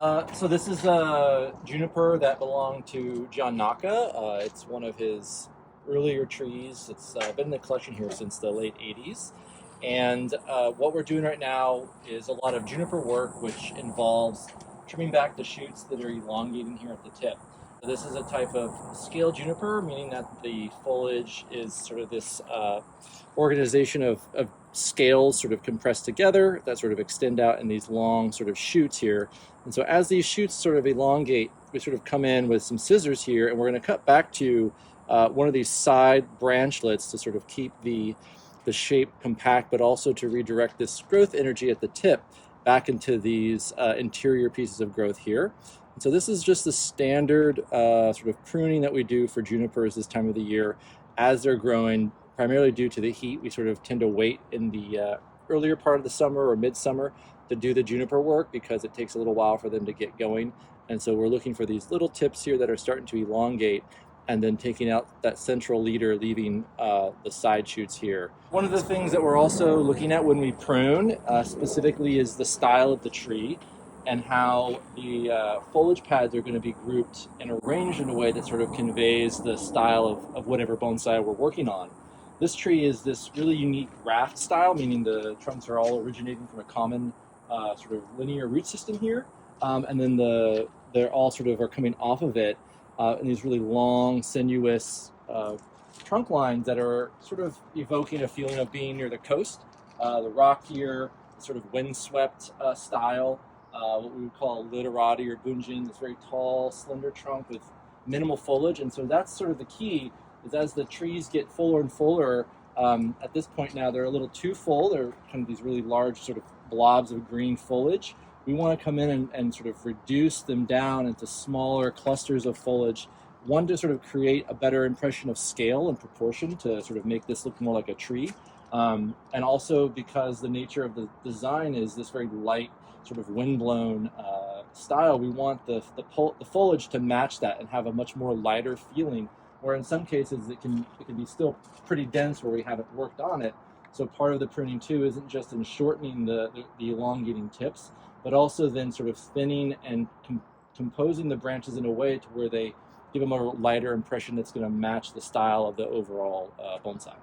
So this is a juniper that belonged to John Naka. It's one of his earlier trees. It's been in the collection here since the late 80s. And what we're doing right now is a lot of juniper work, which involves trimming back the shoots that are elongating here at the tip. So this is a type of scale juniper, meaning that the foliage is sort of this organization of scales sort of compressed together that sort of extend out in these long sort of shoots here. And so as these shoots sort of elongate, we sort of come in with some scissors here, and we're going to cut back to one of these side branchlets to sort of keep the shape compact, but also to redirect this growth energy at the tip back into these interior pieces of growth here. And so this is just the standard sort of pruning that we do for junipers this time of the year as they're growing, primarily due to the heat. We sort of tend to wait in the earlier part of the summer or midsummer to do the juniper work because it takes a little while for them to get going. And so we're looking for these little tips here that are starting to elongate and then taking out that central leader, leaving the side shoots here. One of the things that we're also looking at when we prune specifically is the style of the tree and how the foliage pads are going to be grouped and arranged in a way that sort of conveys the style of whatever bonsai we're working on. This tree is this really unique raft style, meaning the trunks are all originating from a common sort of linear root system here, and then they're all sort of are coming off of it in these really long, sinuous trunk lines that are sort of evoking a feeling of being near the coast. The rock here, sort of windswept style, what we would call literati or bunjin, this very tall, slender trunk with minimal foliage, and so that's sort of the key. Is as the trees get fuller and fuller, at this point now they're a little too full. They're kind of these really large sort of blobs of green foliage. We want to come in and sort of reduce them down into smaller clusters of foliage. One, to sort of create a better impression of scale and proportion to sort of make this look more like a tree. And also because the nature of the design is this very light, sort of windblown style, we want the foliage to match that and have a much more lighter feeling, where in some cases it can be still pretty dense where we haven't worked on it. So part of the pruning too isn't just in shortening the elongating tips, but also then sort of thinning and composing the branches in a way to where they give them a lighter impression that's going to match the style of the overall bonsai.